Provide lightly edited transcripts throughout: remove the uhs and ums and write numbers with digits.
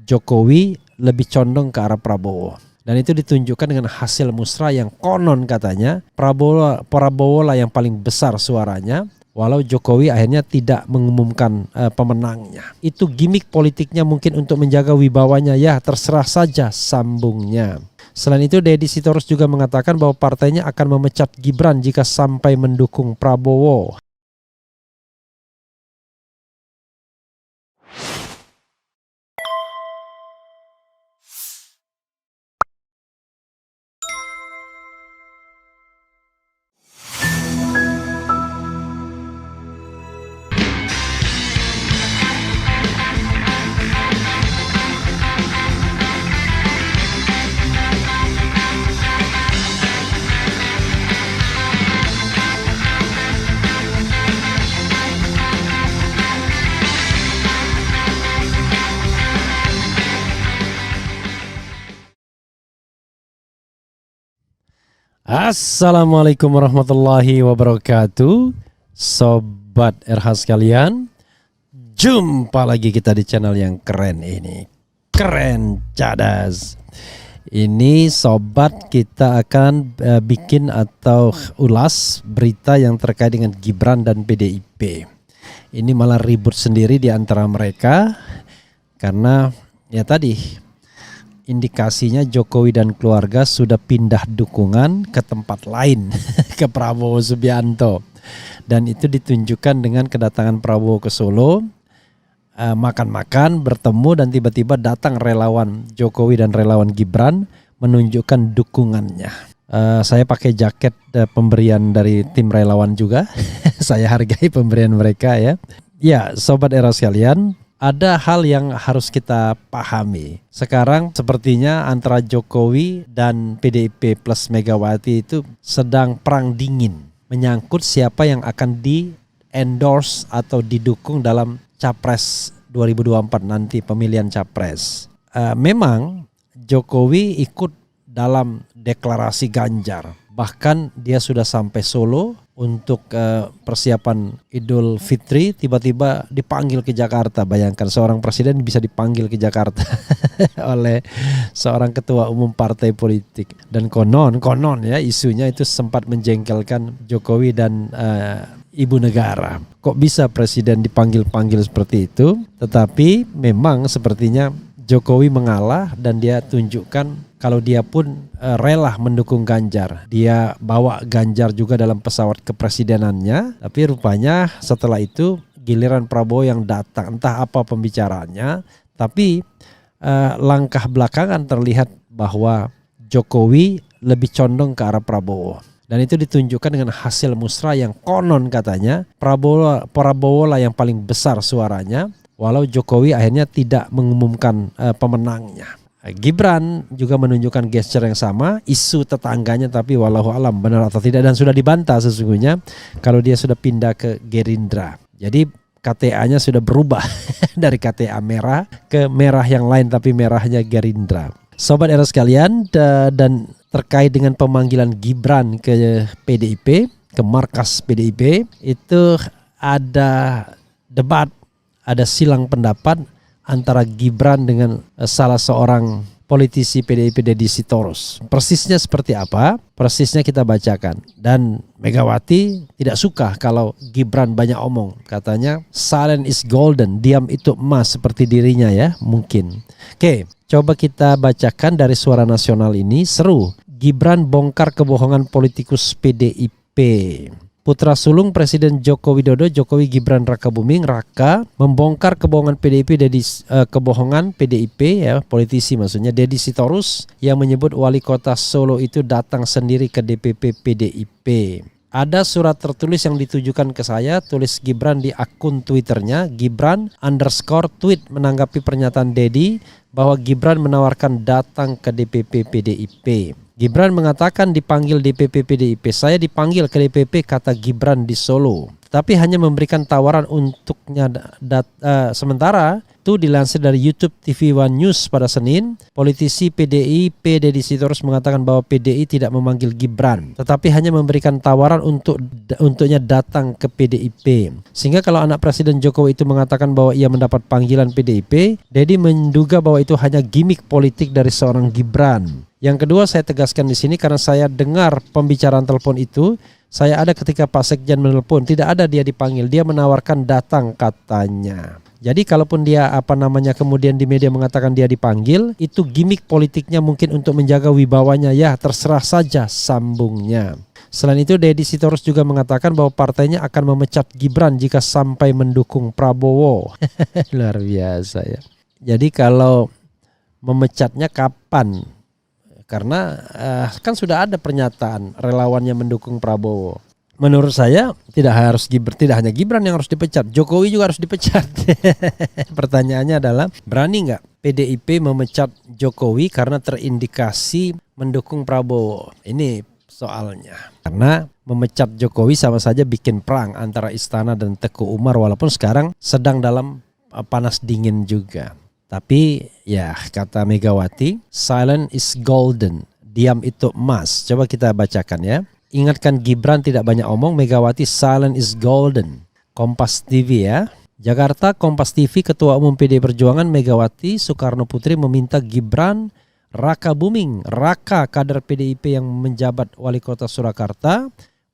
Jokowi lebih condong ke arah Prabowo. Dan itu ditunjukkan dengan hasil musrah yang konon katanya Prabowo lah yang paling besar suaranya, walau Jokowi akhirnya tidak mengumumkan pemenangnya. Itu gimik politiknya mungkin untuk menjaga wibawanya, ya terserah saja, sambungnya. Selain itu, Deddy Sitorus juga mengatakan bahwa partainya akan memecat Gibran jika sampai mendukung Prabowo. Assalamualaikum warahmatullahi wabarakatuh, Sobat RH sekalian. Jumpa lagi kita di channel yang keren ini, Keren Cadas. Ini sobat, kita akan bikin atau ulas berita yang terkait dengan Gibran dan PDIP. Ini malah ribut sendiri di antara mereka karena ya tadi indikasinya Jokowi dan keluarga sudah pindah dukungan ke tempat lain ke Prabowo Subianto. Dan itu ditunjukkan dengan kedatangan Prabowo ke Solo, makan-makan, bertemu, dan tiba-tiba datang relawan Jokowi dan relawan Gibran menunjukkan dukungannya. Saya pakai jaket pemberian dari tim relawan juga. Saya hargai pemberian mereka ya. Ya, Sobat Era sekalian, ada hal yang harus kita pahami. Sekarang sepertinya antara Jokowi dan PDIP plus Megawati itu sedang perang dingin menyangkut siapa yang akan di-endorse atau didukung dalam Capres 2024 nanti, pemilihan Capres. Memang Jokowi ikut dalam deklarasi Ganjar. Bahkan dia sudah sampai Solo untuk persiapan Idul Fitri, tiba-tiba dipanggil ke Jakarta. Bayangkan seorang presiden bisa dipanggil ke Jakarta oleh seorang ketua umum partai politik. Dan konon ya isunya itu sempat menjengkelkan Jokowi dan ibu negara. Kok bisa presiden dipanggil-panggil seperti itu? Tetapi memang sepertinya Jokowi mengalah dan dia tunjukkan kalau dia pun rela mendukung Ganjar. Dia bawa Ganjar juga dalam pesawat kepresidenannya. Tapi rupanya setelah itu giliran Prabowo yang datang. Entah apa pembicaraannya. Tapi langkah belakangan terlihat bahwa Jokowi lebih condong ke arah Prabowo. Dan itu ditunjukkan dengan hasil musrah yang konon katanya Prabowo lah yang paling besar suaranya, walau Jokowi akhirnya tidak mengumumkan pemenangnya. Gibran juga menunjukkan gesture yang sama, isu tetangganya, tapi wallahu alam benar atau tidak, dan sudah dibantah sesungguhnya kalau dia sudah pindah ke Gerindra. Jadi KTA-nya sudah berubah dari KTA merah ke merah yang lain, tapi merahnya Gerindra. Sobat Era sekalian, dan terkait dengan pemanggilan Gibran ke PDIP, ke markas PDIP, itu ada debat, ada silang pendapat antara Gibran dengan salah seorang politisi PDIP, Deddy Sitorus. Persisnya seperti apa? Persisnya kita bacakan. Dan Megawati tidak suka kalau Gibran banyak omong. Katanya silent is golden, diam itu emas, seperti dirinya ya, mungkin. Oke, coba kita bacakan dari Suara Nasional ini, seru. Gibran bongkar kebohongan politikus PDIP. Putra sulung Presiden Joko Widodo, Jokowi Gibran Rakabuming Raka, membongkar kebohongan PDIP kebohongan PDIP ya, politisi maksudnya, Deddy Sitorus yang menyebut wali kota Solo itu datang sendiri ke DPP PDIP. Ada surat tertulis yang ditujukan ke saya, tulis Gibran di akun Twitternya, Gibran_tweet menanggapi pernyataan Deddy bahwa Gibran menawarkan datang ke DPP PDIP. Gibran mengatakan dipanggil DPP PDIP. Saya dipanggil ke DPP, kata Gibran di Solo. tapi hanya memberikan tawaran untuknya. Sementara itu dilansir dari YouTube TV One News pada Senin, politisi PDIP Deddy Sitorus mengatakan bahwa PDI tidak memanggil Gibran, tetapi hanya memberikan tawaran untuknya datang ke PDIP. Sehingga kalau anak Presiden Jokowi itu mengatakan bahwa ia mendapat panggilan PDIP, Deddy menduga bahwa itu hanya gimmick politik dari seorang Gibran. Yang kedua, saya tegaskan di sini karena saya dengar pembicaraan telepon itu. Saya ada ketika Pak Sekjen menelpon, tidak ada dia dipanggil, dia menawarkan datang katanya. Jadi kalaupun dia kemudian di media mengatakan dia dipanggil, itu gimmick politiknya mungkin untuk menjaga wibawanya, ya terserah saja, sambungnya. Selain itu, Deddy Sitorus juga mengatakan bahwa partainya akan memecat Gibran jika sampai mendukung Prabowo. Luar biasa ya. Jadi kalau memecatnya kapan? Karena kan sudah ada pernyataan relawannya mendukung Prabowo. Menurut saya tidak hanya Gibran yang harus dipecat, Jokowi juga harus dipecat. Pertanyaannya adalah, berani nggak PDIP memecat Jokowi karena terindikasi mendukung Prabowo? Ini soalnya. Karena memecat Jokowi sama saja bikin perang antara Istana dan Teguh Umar, walaupun sekarang sedang dalam panas dingin juga. Tapi ya kata Megawati, silent is golden, diam itu emas. Coba kita bacakan ya. Ingatkan Gibran tidak banyak omong, Megawati silent is golden. Kompas TV ya. Jakarta, Kompas TV, Ketua Umum PD Perjuangan Megawati Soekarno Putri meminta Gibran Raka Buming Raka, kader PDIP yang menjabat Wali Kota Surakarta,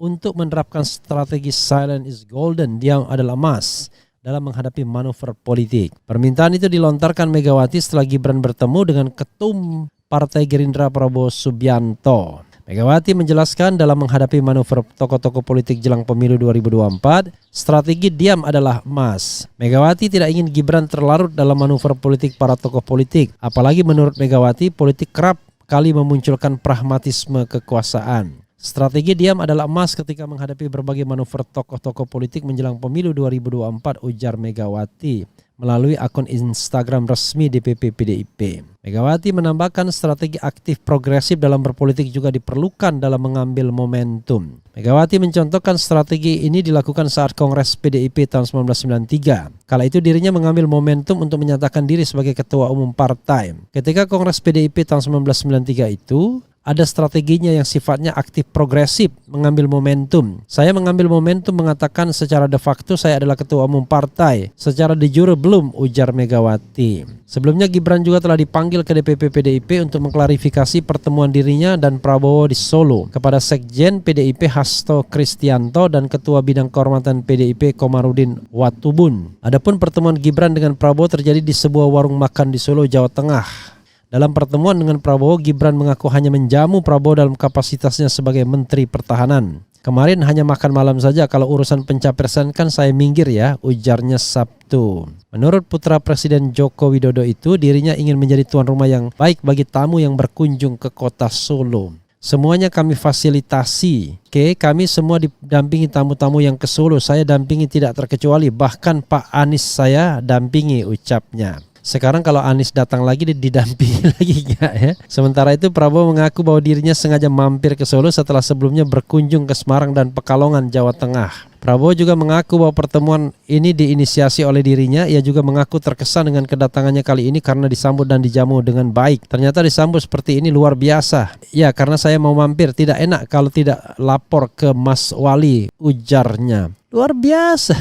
untuk menerapkan strategi silent is golden, diam adalah emas, dalam menghadapi manuver politik. Permintaan itu dilontarkan Megawati setelah Gibran bertemu dengan Ketum Partai Gerindra Prabowo Subianto. Megawati menjelaskan dalam menghadapi manuver tokoh-tokoh politik jelang pemilu 2024, strategi diam adalah emas. Megawati tidak ingin Gibran terlarut dalam manuver politik para tokoh politik. Apalagi menurut Megawati, politik kerap kali memunculkan pragmatisme kekuasaan. Strategi diam adalah emas ketika menghadapi berbagai manuver tokoh-tokoh politik menjelang pemilu 2024, ujar Megawati melalui akun Instagram resmi DPP PDIP. Megawati menambahkan strategi aktif progresif dalam berpolitik juga diperlukan dalam mengambil momentum. Megawati mencontohkan strategi ini dilakukan saat Kongres PDIP tahun 1993. Kala itu dirinya mengambil momentum untuk menyatakan diri sebagai ketua umum partai. Ketika Kongres PDIP tahun 1993 itu, ada strateginya yang sifatnya aktif progresif, mengambil momentum. Saya mengambil momentum mengatakan secara de facto saya adalah ketua umum partai. Secara de jure belum, ujar Megawati. Sebelumnya Gibran juga telah dipanggil ke DPP PDIP untuk mengklarifikasi pertemuan dirinya dan Prabowo di Solo kepada Sekjen PDIP Hasto Kristianto dan Ketua Bidang Kehormatan PDIP Komarudin Watubun. Adapun pertemuan Gibran dengan Prabowo terjadi di sebuah warung makan di Solo, Jawa Tengah. Dalam pertemuan dengan Prabowo, Gibran mengaku hanya menjamu Prabowo dalam kapasitasnya sebagai Menteri Pertahanan. Kemarin hanya makan malam saja, kalau urusan pencapresan kan saya minggir ya, ujarnya Sabtu. Menurut putra Presiden Joko Widodo itu, dirinya ingin menjadi tuan rumah yang baik bagi tamu yang berkunjung ke kota Solo. Semuanya kami fasilitasi. Kami semua didampingi tamu-tamu yang ke Solo. Saya dampingi tidak terkecuali, bahkan Pak Anies saya dampingi, ucapnya. Sekarang kalau Anies datang lagi didampingi lagi enggak ya? Sementara itu Prabowo mengaku bahwa dirinya sengaja mampir ke Solo setelah sebelumnya berkunjung ke Semarang dan Pekalongan, Jawa Tengah. Prabowo juga mengaku bahwa pertemuan ini diinisiasi oleh dirinya. Ia juga mengaku terkesan dengan kedatangannya kali ini karena disambut dan dijamu dengan baik. Ternyata disambut seperti ini luar biasa. Ya, karena saya mau mampir, tidak enak kalau tidak lapor ke Mas Wali, ujarnya. Luar biasa.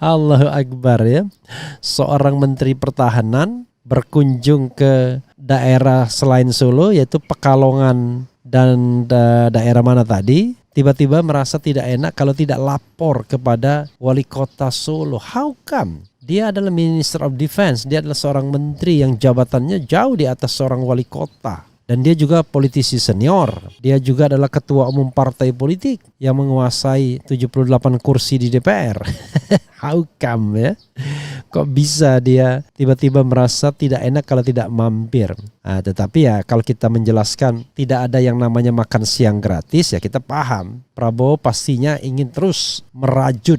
Allahu Akbar ya. Seorang Menteri Pertahanan berkunjung ke daerah selain Solo, yaitu Pekalongan dan daerah mana tadi, tiba-tiba merasa tidak enak kalau tidak lapor kepada Wali Kota Solo. How come? Dia adalah Minister of Defense, dia adalah seorang menteri yang jabatannya jauh di atas seorang wali kota. Dan dia juga politisi senior. Dia juga adalah ketua umum partai politik yang menguasai 78 kursi di DPR. How come ya? Kok bisa dia tiba-tiba merasa tidak enak kalau tidak mampir? Nah, tetapi ya kalau kita menjelaskan tidak ada yang namanya makan siang gratis, ya kita paham. Prabowo pastinya ingin terus merajut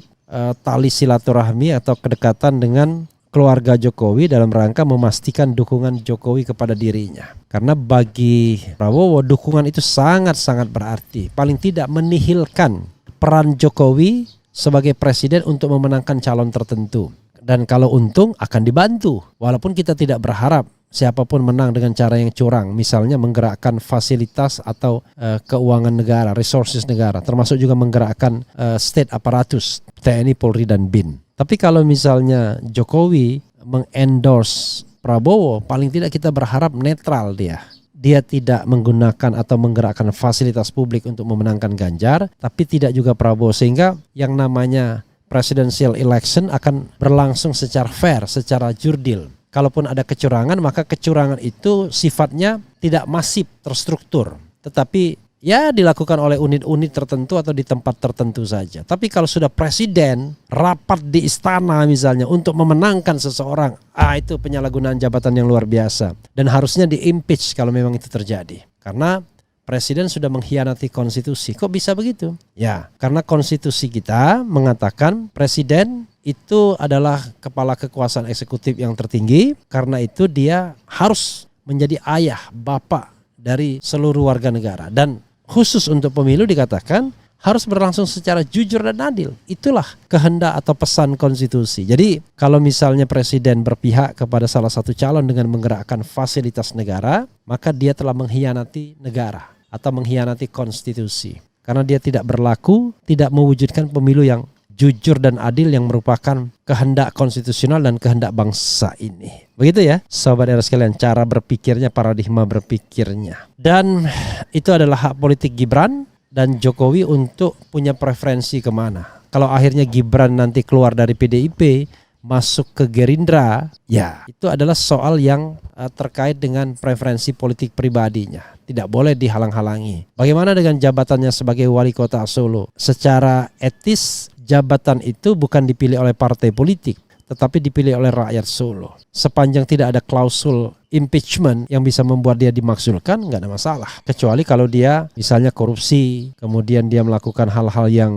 tali silaturahmi atau kedekatan dengan keluarga Jokowi dalam rangka memastikan dukungan Jokowi kepada dirinya. Karena bagi Prabowo dukungan itu sangat-sangat berarti. Paling tidak menihilkan peran Jokowi sebagai presiden untuk memenangkan calon tertentu. Dan kalau untung akan dibantu. Walaupun kita tidak berharap siapapun menang dengan cara yang curang. Misalnya menggerakkan fasilitas atau keuangan negara, resources negara. Termasuk juga menggerakkan state apparatus, TNI, Polri, dan BIN. Tapi kalau misalnya Jokowi mengendorse Prabowo, paling tidak kita berharap netral dia. Dia tidak menggunakan atau menggerakkan fasilitas publik untuk memenangkan Ganjar, tapi tidak juga Prabowo. Sehingga yang namanya presidential election akan berlangsung secara fair, secara jurdil. Kalaupun ada kecurangan, maka kecurangan itu sifatnya tidak masif, terstruktur. Tetapi ya dilakukan oleh unit-unit tertentu atau di tempat tertentu saja. Tapi kalau sudah presiden rapat di istana misalnya untuk memenangkan seseorang, itu penyalahgunaan jabatan yang luar biasa. Dan harusnya di-impeach kalau memang itu terjadi. Karena presiden sudah mengkhianati konstitusi. Kok bisa begitu? Ya, karena konstitusi kita mengatakan presiden itu adalah kepala kekuasaan eksekutif yang tertinggi. Karena itu dia harus menjadi ayah, bapak dari seluruh warga negara. Dan khusus untuk pemilu dikatakan harus berlangsung secara jujur dan adil. Itulah kehendak atau pesan konstitusi. Jadi kalau misalnya presiden berpihak kepada salah satu calon dengan menggerakkan fasilitas negara, maka dia telah mengkhianati negara atau mengkhianati konstitusi. Karena dia tidak berlaku, tidak mewujudkan pemilu yang jujur dan adil yang merupakan kehendak konstitusional dan kehendak bangsa ini. Begitu ya, sobat era sekalian, cara berpikirnya, paradigma berpikirnya. Dan itu adalah hak politik Gibran dan Jokowi untuk punya preferensi kemana. Kalau akhirnya Gibran nanti keluar dari PDIP, masuk ke Gerindra, ya itu adalah soal yang terkait dengan preferensi politik pribadinya. Tidak boleh dihalang-halangi. Bagaimana dengan jabatannya sebagai wali kota Solo? Secara etis, jabatan itu bukan dipilih oleh partai politik, tetapi dipilih oleh rakyat Solo. Sepanjang tidak ada klausul impeachment yang bisa membuat dia dimakzulkan, nggak ada masalah. Kecuali kalau dia misalnya korupsi, kemudian dia melakukan hal-hal yang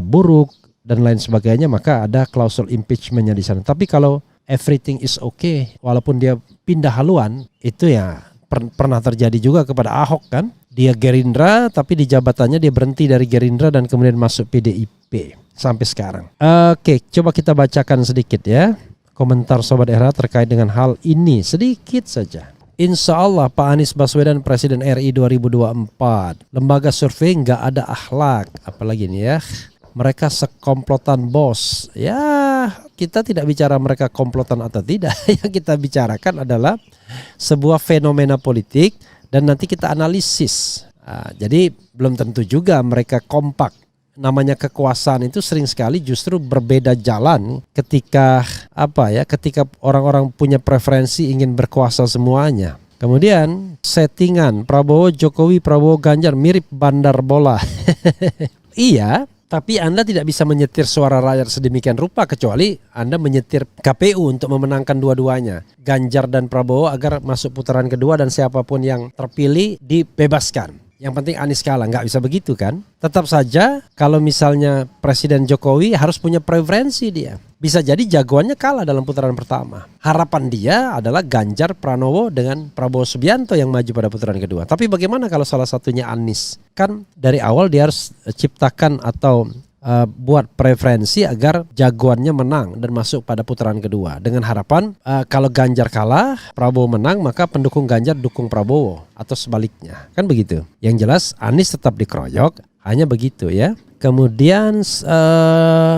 buruk dan lain sebagainya, maka ada klausul impeachmentnya di sana. Tapi kalau everything is okay, walaupun dia pindah haluan, itu ya pernah terjadi juga kepada Ahok kan. Dia Gerindra, tapi di jabatannya dia berhenti dari Gerindra dan kemudian masuk PDIP sampai sekarang. Oke, coba kita bacakan sedikit ya komentar Sobat Era terkait dengan hal ini, sedikit saja. Insya Allah Pak Anies Baswedan Presiden RI 2024. Lembaga survei nggak ada akhlak, apalagi nih ya. Mereka sekomplotan bos. Ya, kita tidak bicara mereka komplotan atau tidak. Yang kita bicarakan adalah sebuah fenomena politik dan nanti kita analisis. Jadi belum tentu juga mereka kompak. Namanya kekuasaan itu sering sekali justru berbeda jalan ketika ketika orang-orang punya preferensi ingin berkuasa semuanya. Kemudian settingan Prabowo Jokowi, Prabowo Ganjar mirip bandar bola. Iya. Tapi Anda tidak bisa menyetir suara rakyat sedemikian rupa kecuali Anda menyetir KPU untuk memenangkan dua-duanya. Ganjar dan Prabowo agar masuk putaran kedua dan siapapun yang terpilih dibebaskan. Yang penting Anies kalah, nggak bisa begitu kan? Tetap saja kalau misalnya Presiden Jokowi harus punya preferensi dia. Bisa jadi jagoannya kalah dalam putaran pertama. Harapan dia adalah Ganjar Pranowo dengan Prabowo Subianto yang maju pada putaran kedua. Tapi bagaimana kalau salah satunya Anies? Kan dari awal dia harus ciptakan atau buat preferensi agar jagoannya menang dan masuk pada putaran kedua. Dengan harapan kalau Ganjar kalah, Prabowo menang, maka pendukung Ganjar dukung Prabowo atau sebaliknya. Kan begitu. Yang jelas Anies tetap dikeroyok, hanya begitu ya. Kemudian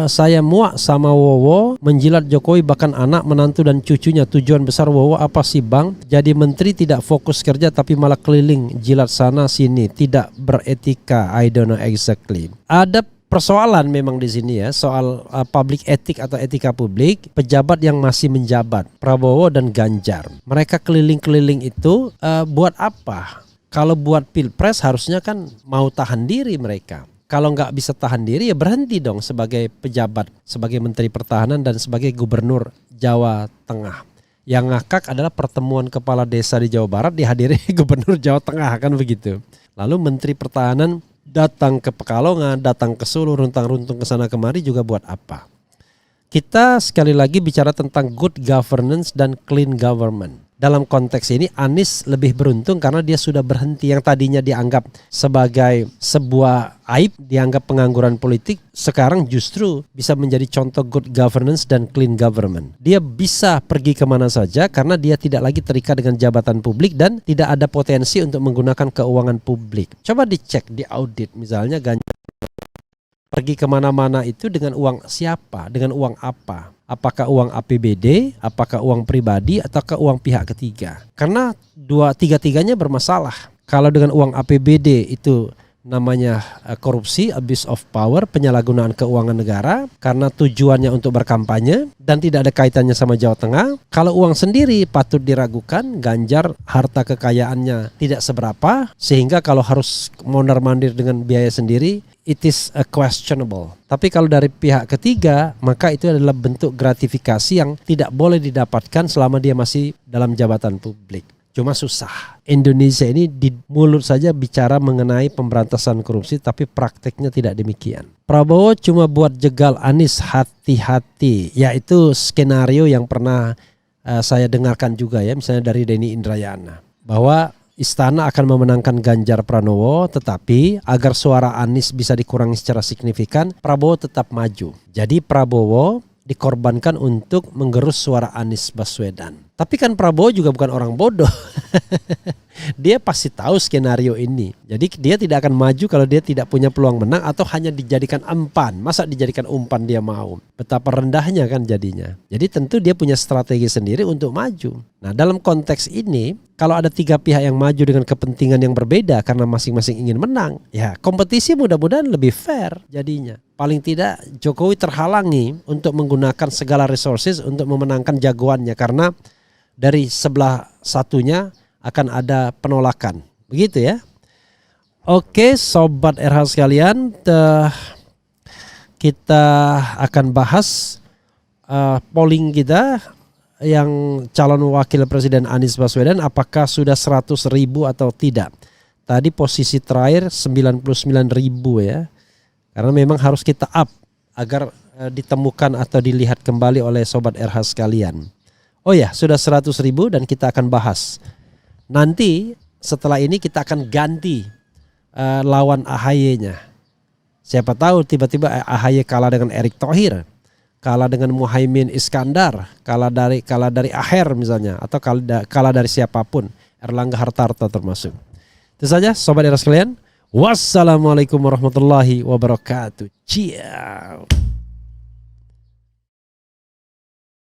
saya muak sama Wowo menjilat Jokowi bahkan anak, menantu dan cucunya. Tujuan besar Wowo apa sih bang? Jadi menteri tidak fokus kerja tapi malah keliling jilat sana sini. Tidak beretika. I don't know exactly. Ada persoalan memang di sini ya, soal public ethic atau etika publik. Pejabat yang masih menjabat, Prabowo dan Ganjar, mereka keliling-keliling itu buat apa? Kalau buat pilpres harusnya kan mau tahan diri mereka. Kalau nggak bisa tahan diri ya berhenti dong sebagai pejabat, sebagai Menteri Pertahanan dan sebagai Gubernur Jawa Tengah. Yang ngakak adalah pertemuan kepala desa di Jawa Barat dihadiri Gubernur Jawa Tengah, kan begitu. Lalu Menteri Pertahanan datang ke Pekalongan, datang ke Solo, runtang-runtung ke sana kemari juga buat apa? Kita sekali lagi bicara tentang good governance dan clean government. dalam konteks ini Anies lebih beruntung karena dia sudah berhenti. Yang tadinya dianggap sebagai sebuah aib, dianggap pengangguran politik, sekarang justru bisa menjadi contoh good governance dan clean government. Dia bisa pergi kemana saja karena dia tidak lagi terikat dengan jabatan publik dan tidak ada potensi untuk menggunakan keuangan publik. Coba dicek, diaudit misalnya Ganjar pergi kemana-mana itu dengan uang siapa, dengan uang apa? Apakah uang APBD, apakah uang pribadi, ataukah uang pihak ketiga? Karena tiga-tiganya bermasalah. Kalau dengan uang APBD itu namanya korupsi, abuse of power, penyalahgunaan keuangan negara karena tujuannya untuk berkampanye dan tidak ada kaitannya sama Jawa Tengah. Kalau uang sendiri patut diragukan, Ganjar harta kekayaannya tidak seberapa sehingga kalau harus mondar-mandir dengan biaya sendiri, it is a questionable. Tapi kalau dari pihak ketiga, maka itu adalah bentuk gratifikasi yang tidak boleh didapatkan selama dia masih dalam jabatan publik. Cuma susah. Indonesia ini di mulut saja bicara mengenai pemberantasan korupsi, tapi prakteknya tidak demikian. Prabowo cuma buat jegal Anies, hati-hati. Yaitu skenario yang pernah saya dengarkan juga ya, misalnya dari Denny Indrayana. Bahwa Istana akan memenangkan Ganjar Pranowo, tetapi agar suara Anies bisa dikurangi secara signifikan, Prabowo tetap maju. Jadi Prabowo dikorbankan untuk menggerus suara Anies Baswedan. Tapi kan Prabowo juga bukan orang bodoh. Dia pasti tahu skenario ini. Jadi dia tidak akan maju kalau dia tidak punya peluang menang atau hanya dijadikan empan. Masa dijadikan umpan dia mau? Betapa rendahnya kan jadinya. Jadi tentu dia punya strategi sendiri untuk maju. Nah dalam konteks ini, kalau ada tiga pihak yang maju dengan kepentingan yang berbeda karena masing-masing ingin menang, ya kompetisi mudah-mudahan lebih fair jadinya. Paling tidak Jokowi terhalangi untuk menggunakan segala resources untuk memenangkan jagoannya karena dari sebelah satunya akan ada penolakan. Begitu ya. Oke, sobat RH sekalian, kita akan bahas polling kita yang calon wakil presiden Anies Baswedan apakah sudah 100.000 atau tidak. Tadi posisi terakhir 99.000 ya. Karena memang harus kita up agar ditemukan atau dilihat kembali oleh sobat RH sekalian. Oh ya, sudah 100.000 dan kita akan bahas. Nanti setelah ini kita akan ganti lawan AHY-nya. Siapa tahu tiba-tiba AHY kalah dengan Erick Thohir, kalah dengan Muhaimin Iskandar, kalah dari Aher misalnya, atau kalah dari siapapun, Erlangga Hartarto termasuk. Itu saja sobat RH sekalian. Wassalamualaikum warahmatullahi wabarakatuh. Ciao.